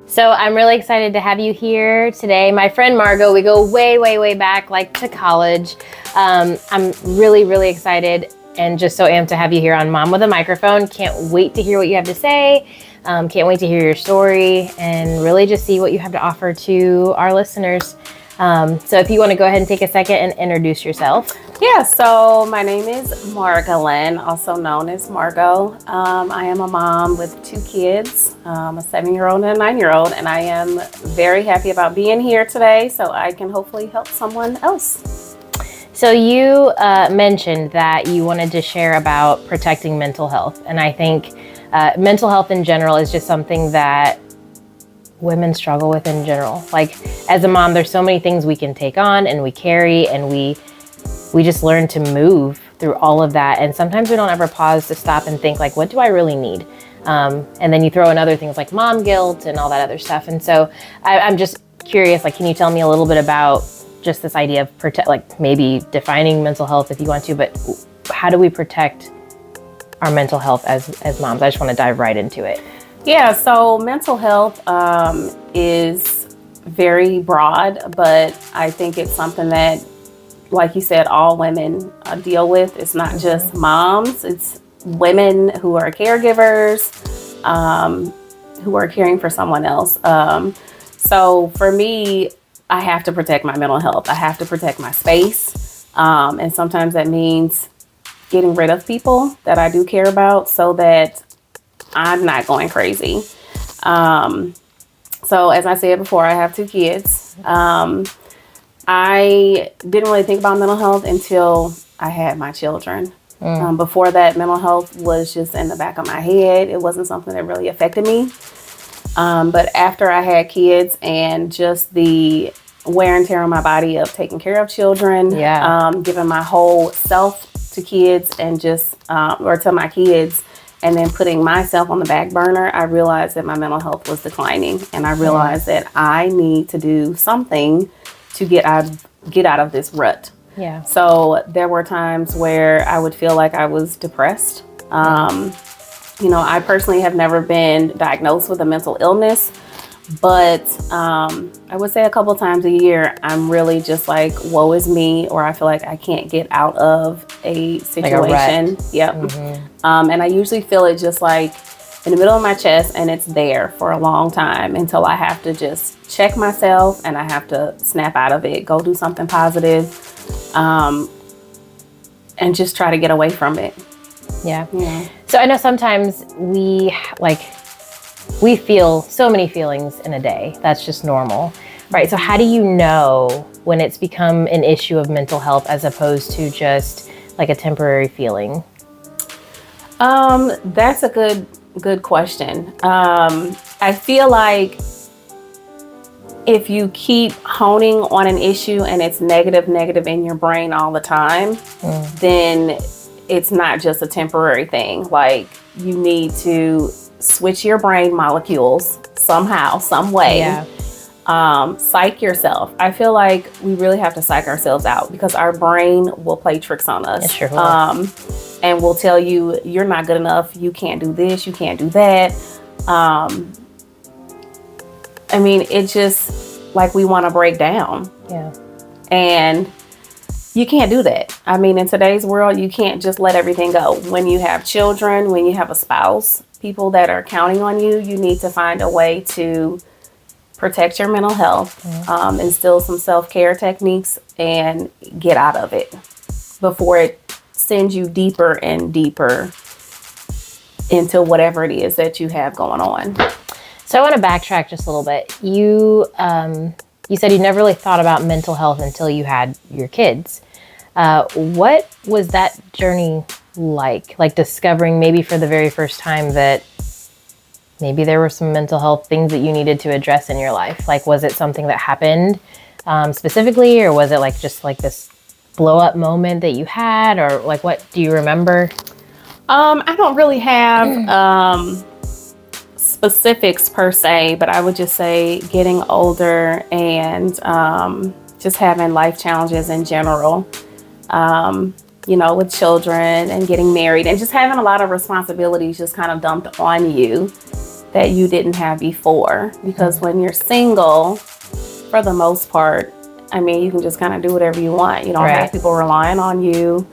So I'm really excited to have you here today. My friend Margot, we go way, way, way back, like to college. I'm really, really excited and just so amped to have you here on Mom with a Microphone. Can't wait to hear what you have to say. Can't wait to hear your story and really just see what you have to offer to our listeners. So if you want to go ahead and take a second and introduce yourself. Yeah, so my name is Margalyn, also known as Margot. I am a mom with 2 kids, a 7-year-old and a 9-year-old, and I am very happy about being here today so I can hopefully help someone else. So you mentioned that you wanted to share about protecting mental health, and I think mental health in general is just something that women struggle with in general. Like as a mom, there's so many things we can take on and we carry and we just learn to move through all of that. And sometimes we don't ever pause to stop and think like, what do I really need? And then you throw in other things like mom guilt and all that other stuff. And so I'm just curious, like, can you tell me a little bit about just this idea of like maybe defining mental health if you want to, but how do we protect our mental health as moms? I just want to dive right into it. Yeah, so mental health is very broad, but I think it's something that, like you said, all women deal with. It's not just moms, it's women who are caregivers, who are caring for someone else. So for me, I have to protect my mental health. I have to protect my space. And sometimes that means getting rid of people that I do care about so that I'm not going crazy. So as I said before, I have 2 kids. I didn't really think about mental health until I had my children. Before that, mental health was just in the back of my head. It wasn't something that really affected me. But after I had kids and just the wear and tear on my body of taking care of children, giving my whole self to kids and just, or to my kids, and then putting myself on the back burner, I realized that my mental health was declining. And I realized that I need to do something to get out of this rut. Yeah. So there were times where I would feel like I was depressed. You know, I personally have never been diagnosed with a mental illness, but I would say a couple times a year, I'm really just like, woe is me, or I feel like I can't get out of a situation. Like a yep. And I usually feel it just like in the middle of my chest, and it's there for a long time until I have to just check myself and I have to snap out of it, go do something positive, and just try to get away from it. Yeah. So I know sometimes we feel so many feelings in a day. That's just normal, right? So how do you know when it's become an issue of mental health as opposed to just like a temporary feeling? That's a good question. I feel like if you keep honing on an issue and it's negative in your brain all the time, then it's not just a temporary thing. Like you need to switch your brain molecules somehow, some way. Psych yourself. I feel like we really have to psych ourselves out because our brain will play tricks on us. It sure will. And will tell you, you're not good enough. You can't do this. You can't do that. I mean, it's just like we want to break down. Yeah. And you can't do that. I mean, in today's world, you can't just let everything go. When you have children, when you have a spouse, people that are counting on you, you need to find a way to protect your mental health, instill some self-care techniques, and get out of it before it sends you deeper and deeper into whatever it is that you have going on. So I want to backtrack just a little bit. You said you never really thought about mental health until you had your kids. What was that journey like? Like discovering maybe for the very first time that maybe there were some mental health things that you needed to address in your life? Like, was it something that happened specifically, or was it like just like this blow up moment that you had, or like what do you remember? I don't really have specifics per se, but I would just say getting older and just having life challenges in general, you know, with children and getting married and just having a lot of responsibilities just kind of dumped on you. that you didn't have before. Because when you're single, for the most part, I mean, you can just kind of do whatever you want. You don't have people relying on you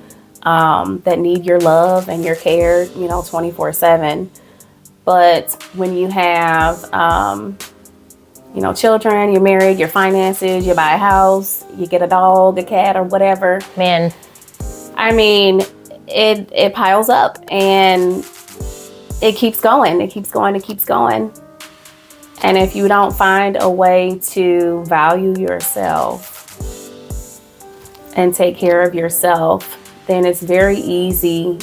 that need your love and your care, 24/7. But when you have, children, you're married, your finances, you buy a house, you get a dog, a cat, or whatever. Man, I mean, it piles up and it keeps going. It keeps going. It keeps going. And if you don't find a way to value yourself and take care of yourself, then it's very easy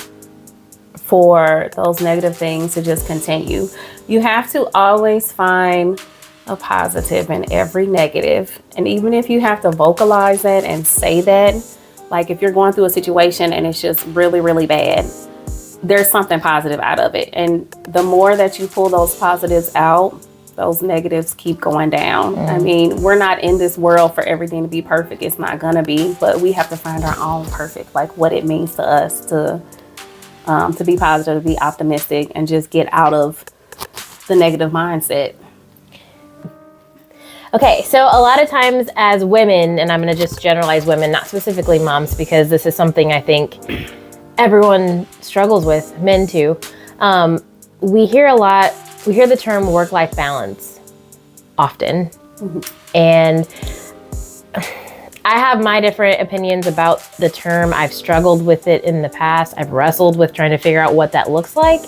for those negative things to just continue. You have to always find a positive in every negative. And even if you have to vocalize that and say that, like if you're going through a situation and it's just really, really bad, there's something positive out of it. And the more that you pull those positives out, those negatives keep going down. I mean, we're not in this world for everything to be perfect. It's not gonna be, but we have to find our own perfect, like what it means to us to be positive, to be optimistic, and just get out of the negative mindset. Okay, so a lot of times as women, and I'm going to just generalize women, not specifically moms, because this is something I think everyone struggles with, men too. We hear the term work-life balance often. And I have my different opinions about the term. I've struggled with it in the past. I've wrestled with trying to figure out what that looks like.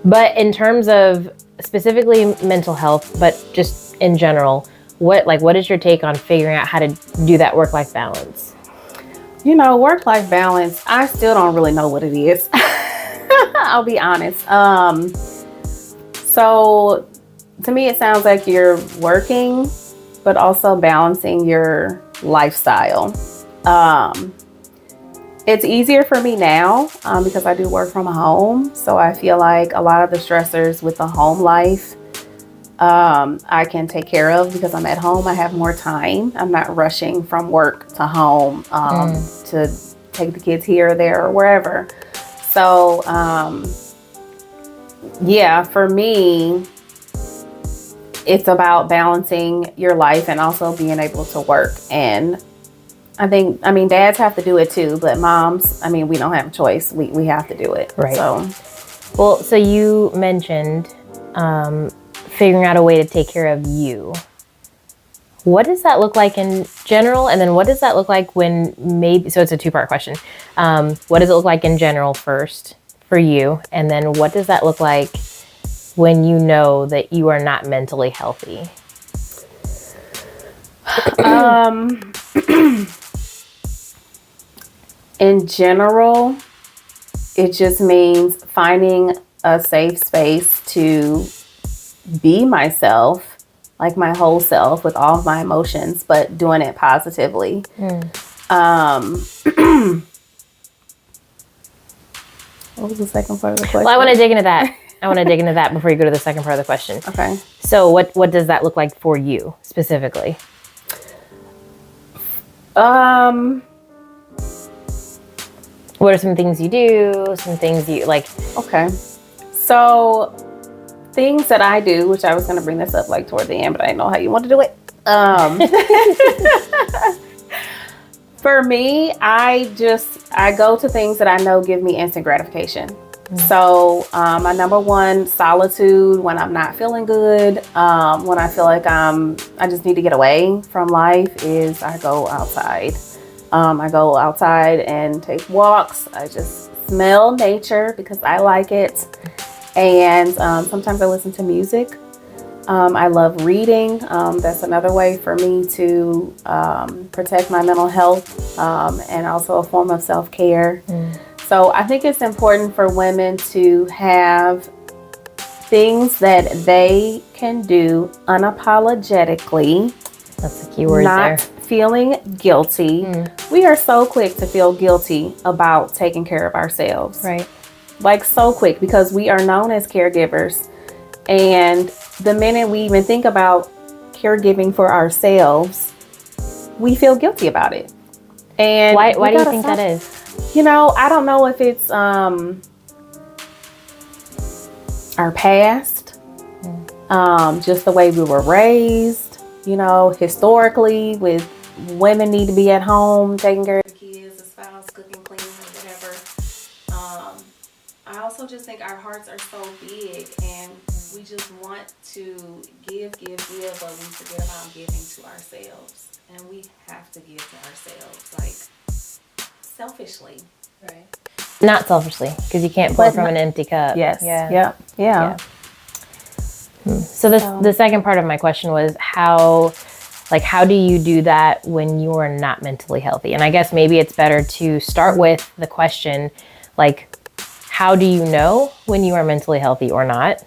But in terms of specifically mental health, but just in general, what is your take on figuring out how to do that work-life balance? Work-life balance, I still don't really know what it is. I'll be honest. So to me, it sounds like you're working, but also balancing your lifestyle. It's easier for me now because I do work from home. So I feel like a lot of the stressors with the home life, I can take care of because I'm at home. I have more time. I'm not rushing from work to home to take the kids here or there or wherever. So, for me, it's about balancing your life and also being able to work. And dads have to do it too, but moms, we don't have a choice. We have to do it. Right. So you mentioned figuring out a way to take care of you. What does that look like in general? And then what does that look like so it's a two-part question. What does it look like in general first for you? And then what does that look like when you know that you are not mentally healthy? In general, it just means finding a safe space to be myself, like my whole self with all of my emotions, but doing it positively. What was the second part of the question? Well, I want to dig into that. Before you go to the second part of the question. Okay. So what does that look like for you specifically? What are some things you do? Some things you like? Okay. So things that I do, which I was going to bring this up like toward the end, but I didn't know how you want to do it. For me, I go to things that I know give me instant gratification. So my number one, solitude when I'm not feeling good, when I feel like I just need to get away from life, is I go outside. I go outside and take walks. I just smell nature because I like it. And sometimes I listen to music. I love reading. That's another way for me to protect my mental health and also a form of self-care. So I think it's important for women to have things that they can do unapologetically. That's the key word not there. Feeling guilty. We are so quick to feel guilty about taking care of ourselves. Right. Like so quick, because we are known as caregivers. And the minute we even think about caregiving for ourselves, we feel guilty about it. And why do you think that is? I don't know if it's our past. just the way we were raised, historically, with women need to be at home taking care of the kids, the spouse, cooking, cleaning, or whatever. I also just think our hearts are so big, and we just want to give, but we forget about giving to ourselves. And we have to give to ourselves, like, selfishly. Right. Not selfishly, because you can't pour from an empty cup. Yes. Yeah. So the second part of my question was how do you do that when you are not mentally healthy? And I guess maybe it's better to start with the question, like, how do you know when you are mentally healthy or not?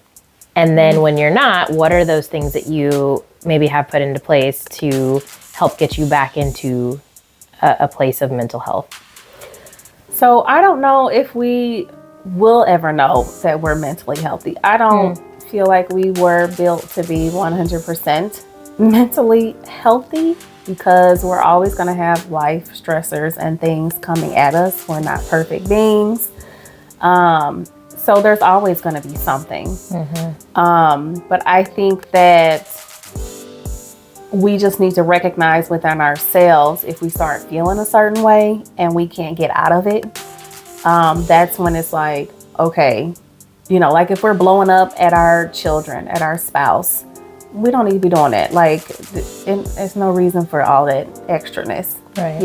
And then when you're not, what are those things that you maybe have put into place to help get you back into a place of mental health? So I don't know if we will ever know that we're mentally healthy. I don't feel like we were built to be 100% mentally healthy, because we're always going to have life stressors and things coming at us. We're not perfect beings. So there's always going to be something. But I think that we just need to recognize within ourselves if we start feeling a certain way and we can't get out of it. That's when it's like, okay, like if we're blowing up at our children, at our spouse, we don't need to be doing that. Like, there's no reason for all that extraness, right?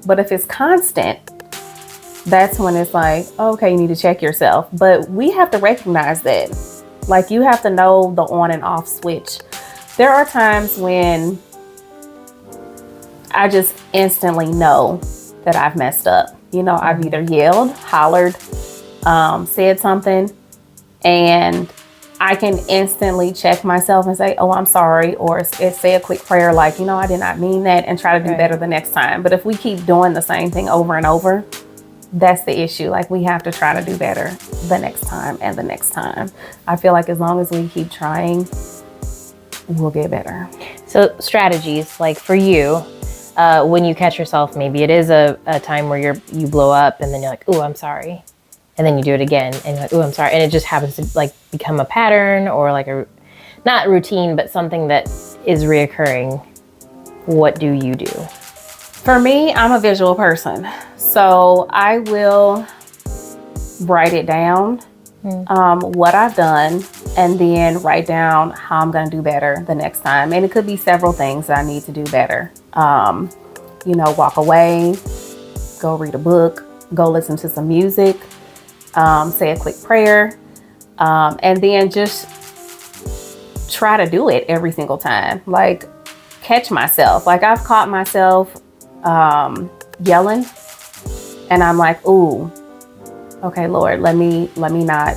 But if it's constant, that's when it's like, okay, you need to check yourself. But we have to recognize that. Like, you have to know the on and off switch. There are times when I just instantly know that I've messed up. I've either yelled, hollered, said something, and I can instantly check myself and say, oh, I'm sorry, or say a quick prayer like, I did not mean that, and try to do better the next time. But if we keep doing the same thing over and over, that's the issue. Like, we have to try to do better the next time and the next time. I feel like as long as we keep trying, we'll get better. So strategies, like for you, when you catch yourself, maybe it is a time where you blow up and then you're like, oh, I'm sorry. And then you do it again and you're like, oh, I'm sorry. And it just happens to like become a pattern or like not routine, but something that is reoccurring. What do you do? For me, I'm a visual person. So I will write it down, what I've done, and then write down how I'm going to do better the next time. And it could be several things that I need to do better. Walk away, go read a book, go listen to some music, say a quick prayer, and then just try to do it every single time. Like, catch myself. Like, I've caught myself yelling, and I'm like, ooh, okay, Lord, let me not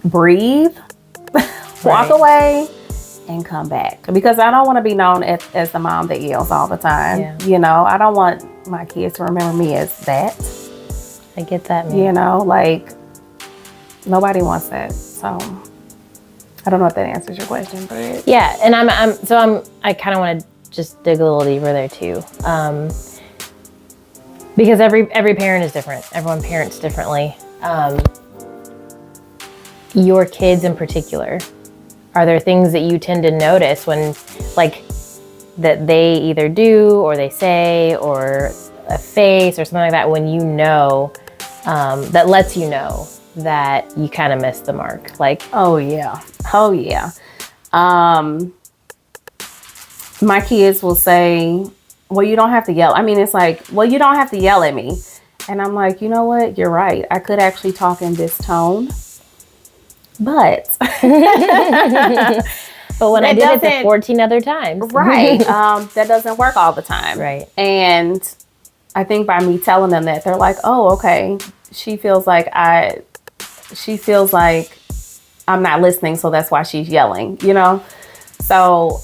breathe, walk away, and come back. Because I don't want to be known as the mom that yells all the time. Yeah. I don't want my kids to remember me as that. I get that, man. Like, nobody wants that. So I don't know if that answers your question, but yeah. And I kind of want to just dig a little deeper there too. Because every parent is different. Everyone parents differently. Your kids in particular, are there things that you tend to notice when, like, that they either do or they say or a face or something like that, when that lets you know that you kind of missed the mark? Like, oh yeah. My kids will say, well, you don't have to yell. I mean, it's like, well, you don't have to yell at me. And I'm like, you know what? You're right. I could actually talk in this tone. But but when I did it 14 other times. Right. That doesn't work all the time. Right. And I think by me telling them that, they're like, oh, okay. She feels like I'm not listening, so that's why she's yelling, So,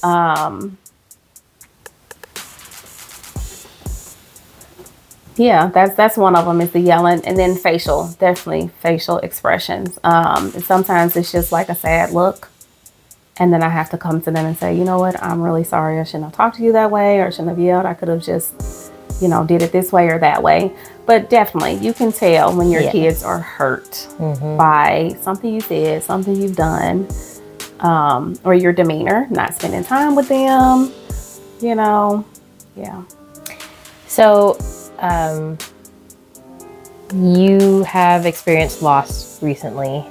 yeah, that's one of them, is the yelling. And then definitely facial expressions. And sometimes it's just like a sad look. And then I have to come to them and say, you know what, I'm really sorry. I shouldn't have talked to you that way, or shouldn't have yelled. I could have just, did it this way or that way. But definitely, you can tell when your Yeah. kids are hurt by something you said, something you've done, or your demeanor, not spending time with them, you know. Yeah. So, you have experienced loss recently,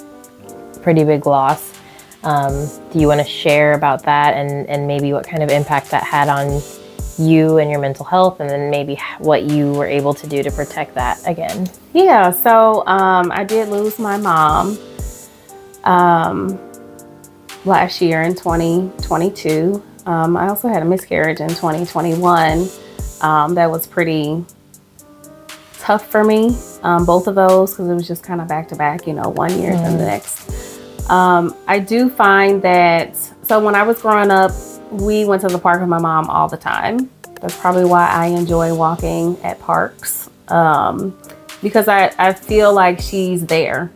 pretty big loss. Do you want to share about that and maybe what kind of impact that had on you and your mental health, and then maybe what you were able to do to protect that again? Yeah, so I did lose my mom last year in 2022. I also had a miscarriage in 2021. That was pretty tough for me, both of those, because it was just kind of back to back, 1 year and the next. I do find that, so when I was growing up, we went to the park with my mom all the time. That's probably why I enjoy walking at parks, because I feel like she's there.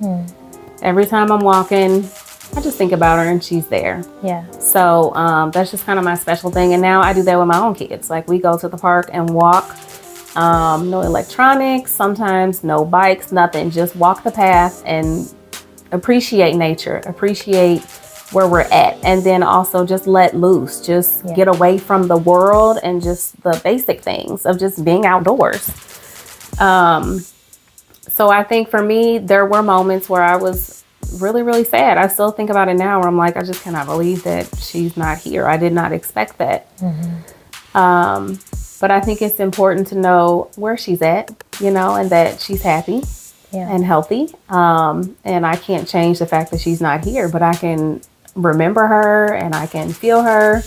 Every time I'm walking, I just think about her and she's there. Yeah. So that's just kind of my special thing. And now I do that with my own kids. Like, we go to the park and walk. No electronics, sometimes no bikes, nothing. Just walk the path and appreciate nature, appreciate where we're at, and then also just let loose, just get away from the world and just the basic things of just being outdoors. So I think for me, there were moments where I was really, really sad. I still think about it now, where I'm like, I just cannot believe that she's not here. I did not expect that. But I think it's important to know where she's at, and that she's happy and healthy. And I can't change the fact that she's not here, but I can remember her and I can feel her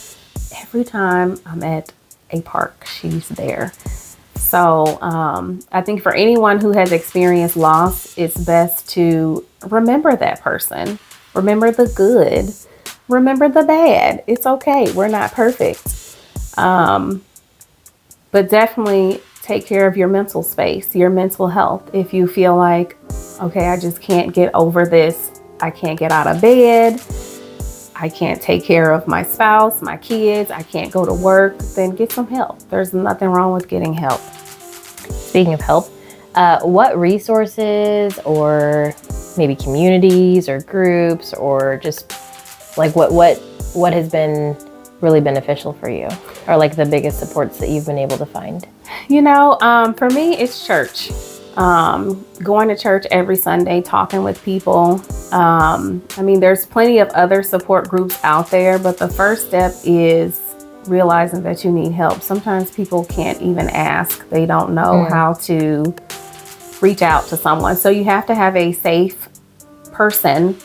every time I'm at a park. She's there. So I think for anyone who has experienced loss, it's best to remember that person. Remember the good. Remember the bad. It's okay. We're not perfect. But definitely take care of your mental space, your mental health. If you feel like, okay, I just can't get over this. I can't get out of bed. I can't take care of my spouse, my kids. I can't go to work. Then get some help. There's nothing wrong with getting help. Speaking of help, what resources or maybe communities or groups or just like what has been really beneficial for you, or like the biggest supports that you've been able to find? For me, it's church. Going to church every Sunday, talking with people. There's plenty of other support groups out there, but the first step is realizing that you need help. Sometimes people can't even ask. They don't know how to reach out to someone. So you have to have a safe person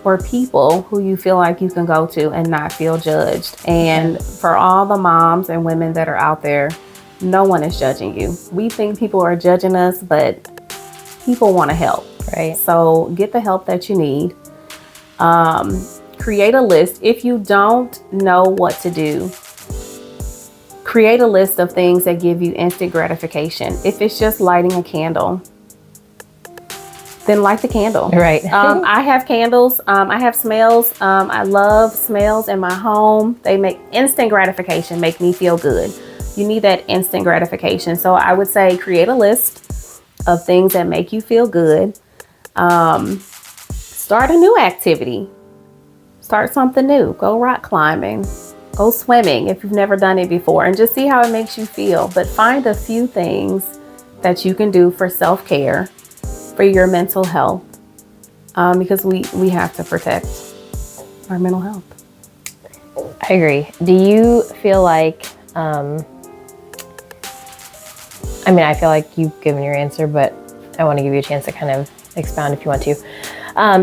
or people who you feel like you can go to and not feel judged. And for all the moms and women that are out there, no one is judging you. We think people are judging us, but people want to help. Right. So get the help that you need. Create a list. If you don't know what to do, create a list of things that give you instant gratification. If it's just lighting a candle, then light the candle. Right. I have candles. I have smells. I love smells in my home. They make instant gratification, make me feel good. You need that instant gratification. So I would say create a list of things that make you feel good. Start a new activity. Start something new. Go rock climbing. Go swimming if you've never done it before, and just see how it makes you feel. But find a few things that you can do for self-care, for your mental health, because we have to protect our mental health. I agree. Do you feel like, I feel like you've given your answer, but I want to give you a chance to kind of expound if you want to.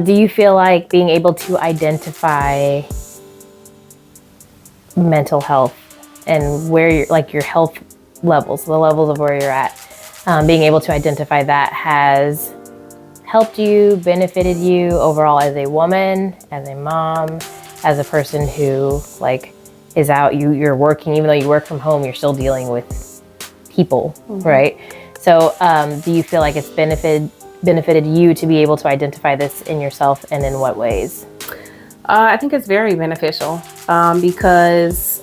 Do you feel like being able to identify mental health and where you're, like your health levels, the levels of where you're at, being able to identify that has helped you, benefited you overall as a woman, as a mom, as a person who is out, you're working, even though you work from home, you're still dealing with people, right? So do you feel like it's benefited you to be able to identify this in yourself, and in what ways? I think it's very beneficial because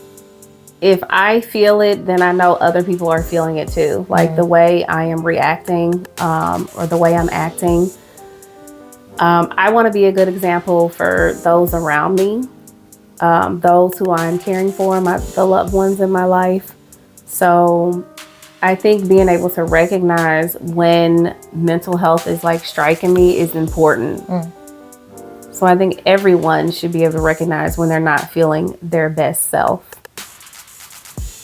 if I feel it, then I know other people are feeling it too. Like the way I am reacting, or the way I'm acting. I want to be a good example for those around me, those who I'm caring for, the loved ones in my life. So I think being able to recognize when mental health is like striking me is important. So I think everyone should be able to recognize when they're not feeling their best self.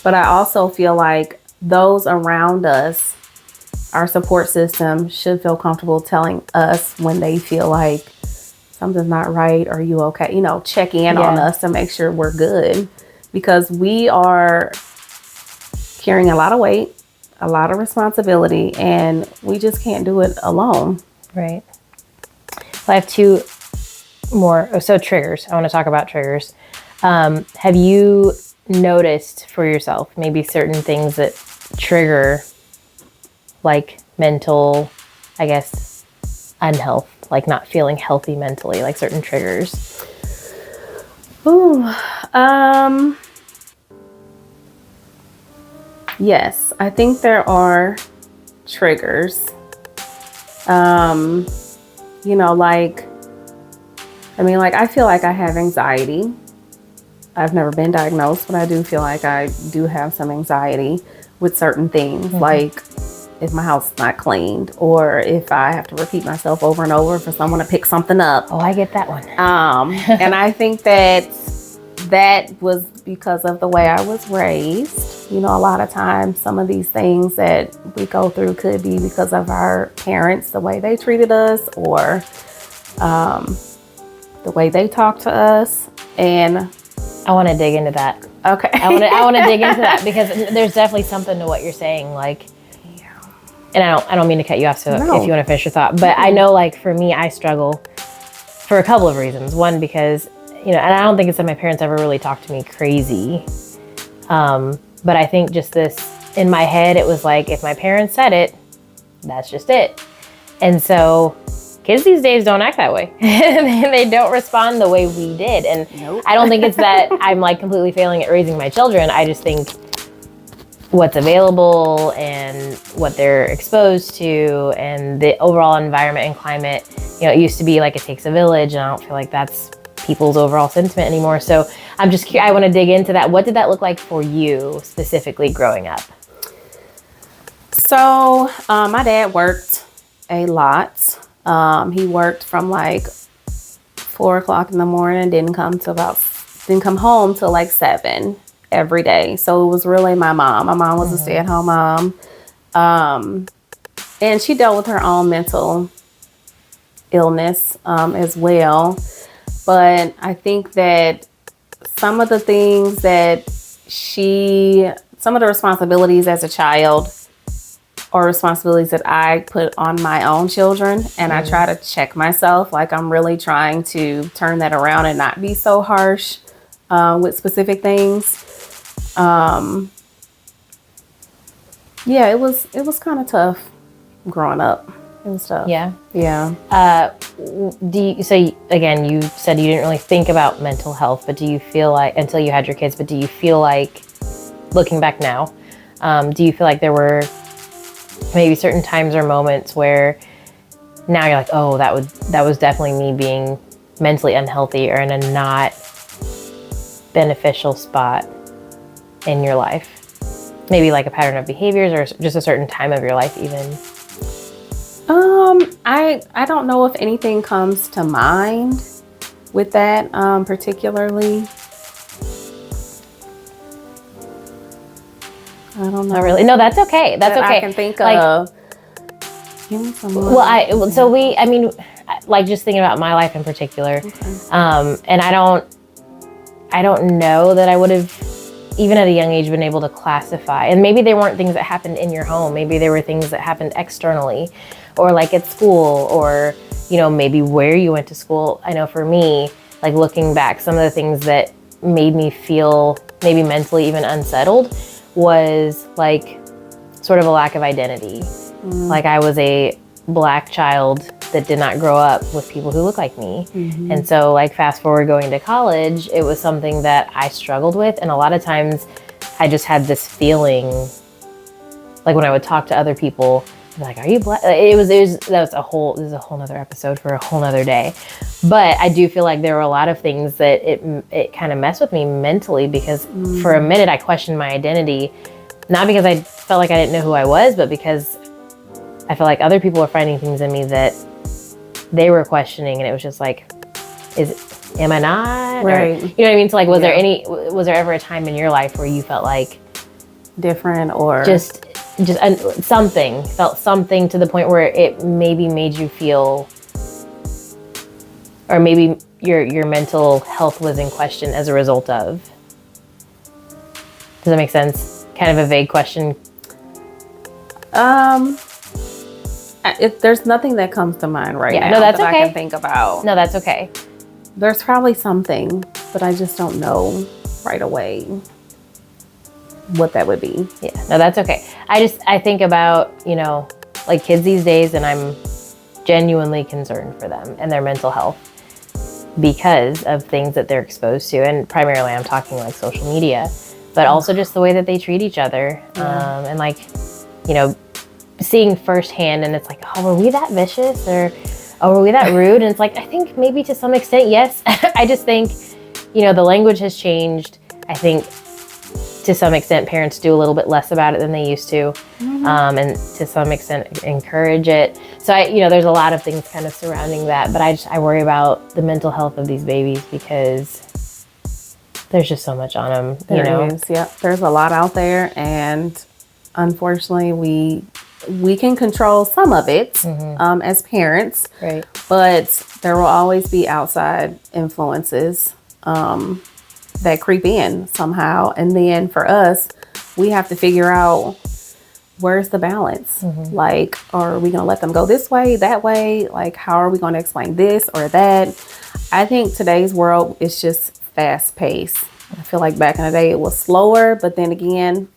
But I also feel like those around us, our support system, should feel comfortable telling us when they feel like something's not right. Are you okay? You know, check in on us to make sure we're good, because we are carrying a lot of weight, a lot of responsibility, and we just can't do it alone. Right. Well, I have two more. So triggers. I want to talk about triggers. Have you noticed for yourself maybe certain things that trigger like mental, I guess, unhealth, like not feeling healthy mentally, like certain triggers? Yes, I think there are triggers. You know, like I feel like I have anxiety. I've never been diagnosed, but I do feel like I do have some anxiety with certain things, like if my house is not cleaned, or if I have to repeat myself over and over for someone to pick something up. Oh, I get that one. And I think that was because of the way I was raised. You know, a lot of times some of these things that we go through could be because of our parents, the way they treated us, or the way they talked to us. And I want to dig into that. Okay. I want to dig into that, because there's definitely something to what you're saying. Like, and I don't mean to cut you off. So if you want to finish your thought, but I know, like, for me, I struggle for a couple of reasons. One, because, you know, and I don't think it's that my parents ever really talked to me crazy. But I think just this in my head, it was like, if my parents said it, that's just it. And so kids these days don't act that way. They don't respond the way we did. And I don't think it's that I'm like completely failing at raising my children. I just think what's available and what they're exposed to and the overall environment and climate, you know, it used to be like it takes a village, and I don't feel like that's people's overall sentiment anymore. So I'm just curious, I want to dig into that. What did that look like for you specifically growing up? So my dad worked a lot. He worked from like 4:00 in the morning, didn't come home till like 7 every day. So it was really my mom. My mom was a stay-at-home mom. And she dealt with her own mental illness as well. But I think that some of the things that some of the responsibilities as a child are responsibilities that I put on my own children. And I try to check myself. Like, I'm really trying to turn that around and not be so harsh with specific things. Yeah, it was kind of tough growing up. It was tough. Yeah. Yeah. So again, you said you didn't really think about mental health, but do you feel like, until you had your kids, but do you feel like, looking back now, do you feel like there were maybe certain times or moments where now you're like, oh, that was definitely me being mentally unhealthy or in a not beneficial spot in your life? Maybe like a pattern of behaviors or just a certain time of your life even? I don't know if anything comes to mind with that particularly. I don't know. Not really. No, that's okay. That's okay. I can think like, of. Give me some more. Like just thinking about my life in particular, and I don't know that I would have, even at a young age, been able to classify. And maybe there weren't things that happened in your home. Maybe there were things that happened externally, or like at school, or, you know, maybe where you went to school. I know for me, like looking back, some of the things that made me feel maybe mentally even unsettled was like sort of a lack of identity. Like I was a Black child that did not grow up with people who look like me. And so like fast forward going to college, it was something that I struggled with. And a lot of times I just had this feeling, like when I would talk to other people, like, are you black? This is a whole nother episode for a whole nother day. But I do feel like there were a lot of things that it kind of messed with me mentally, because for a minute I questioned my identity, not because I felt like I didn't know who I was, but because I felt like other people were finding things in me that they were questioning, and it was just like, am I not? Right. Or, you know what I mean? So like, was there ever a time in your life where you felt like different, or just felt something to the point where it maybe made you feel, or maybe your mental health was in question as a result of? Does that make sense? Kind of a vague question. There's nothing that comes to mind right now no, that's that okay. I can think about. No, that's okay. There's probably something, but I just don't know right away what that would be. Yeah, no, that's okay. I think about, like kids these days, and I'm genuinely concerned for them and their mental health because of things that they're exposed to. And primarily I'm talking like social media, but also just the way that they treat each other. And like, seeing firsthand, and it's like, oh, were we that vicious, or oh, were we that rude? And it's like, I think maybe to some extent, yes. I just think, the language has changed. I think to some extent parents do a little bit less about it than they used to, and to some extent encourage it. So there's a lot of things kind of surrounding that, but I worry about the mental health of these babies because there's just so much on them. There is, yeah. There's a lot out there, and unfortunately we can control some of it as parents, right? But there will always be outside influences that creep in somehow. And then for us, we have to figure out, where's the balance? Like, are we going to let them go this way, that way? Like, how are we going to explain this or that? I think today's world is just fast paced. I feel like back in the day it was slower, but then again,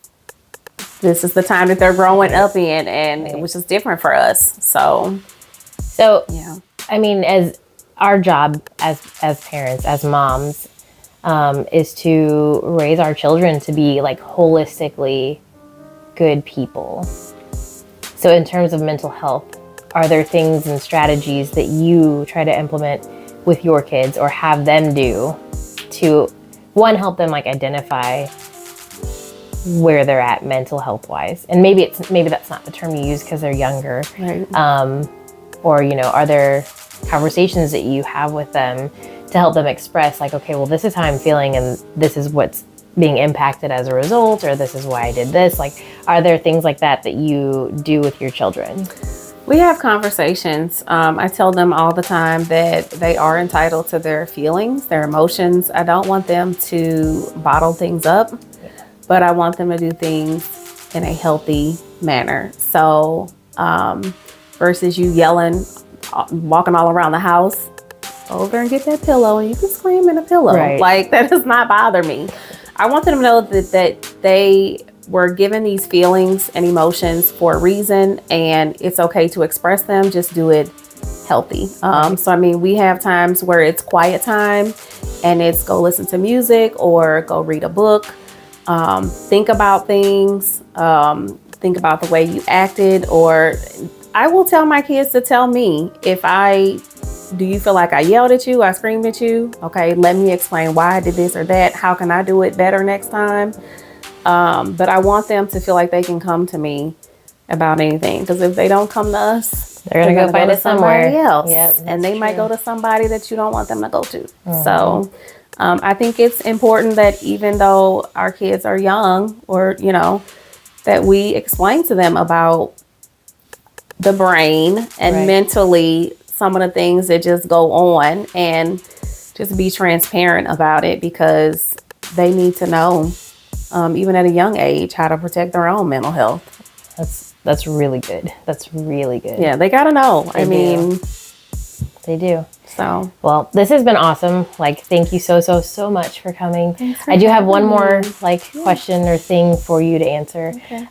this is the time that they're growing up in, and it was just different for us. So yeah. I mean, as our job as parents, as moms, is to raise our children to be like holistically good people. So in terms of mental health, are there things and strategies that you try to implement with your kids or have them do to, one, help them like identify where they're at mental health wise? And maybe that's not the term you use because they're younger. Right. Or, are there conversations that you have with them to help them express like, okay, well, this is how I'm feeling and this is what's being impacted as a result, or this is why I did this? Like, are there things like that you do with your children? We have conversations. I tell them all the time that they are entitled to their feelings, their emotions. I don't want them to bottle things up, but I want them to do things in a healthy manner. So versus you yelling, walking all around the house, go over and get that pillow and you can scream in a pillow. Right. Like, that does not bother me. I want them to know that they were given these feelings and emotions for a reason, and it's okay to express them. Just do it healthy. So, I mean, we have times where it's quiet time and it's go listen to music or go read a book. Think about things. Think about the way you acted, or I will tell my kids to tell me do you feel like I yelled at you? I screamed at you? Okay, let me explain why I did this or that. How can I do it better next time? But I want them to feel like they can come to me about anything, because if they don't come to us, they're gonna go find it somewhere else. Yep, and they might go to somebody that you don't want them to go to. So I think it's important that even though our kids are young, or that we explain to them about the brain and mentally some of the things that just go on, and just be transparent about it, because they need to know, even at a young age, how to protect their own mental health. That's really good. That's really good. Yeah, they gotta know. They do. So, well, this has been awesome. Like, thank you so much for coming. I do have one more question or thing for you to answer. Okay.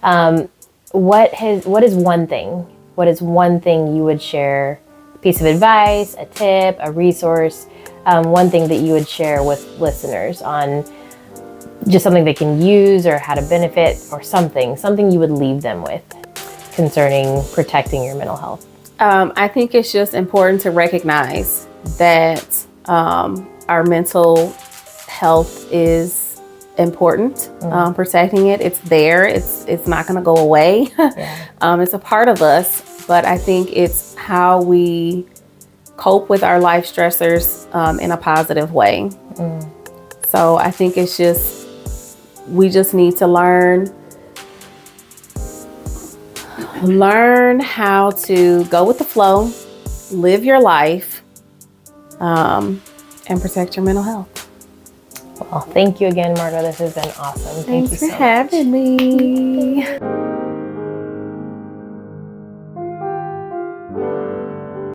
What is one thing you would share? Piece of advice, a tip, a resource, one thing that you would share with listeners on just something they can use or how to benefit or something you would leave them with concerning protecting your mental health? I think it's just important to recognize that our mental health is important. Protecting it, it's there. It's not going to go away. It's a part of us, but I think it's how we cope with our life stressors in a positive way. So I think it's just, we just need to learn how to go with the flow, live your life, and protect your mental health. Well, thank you again, Margo. This has been awesome. Thank you so much. Thanks for having me.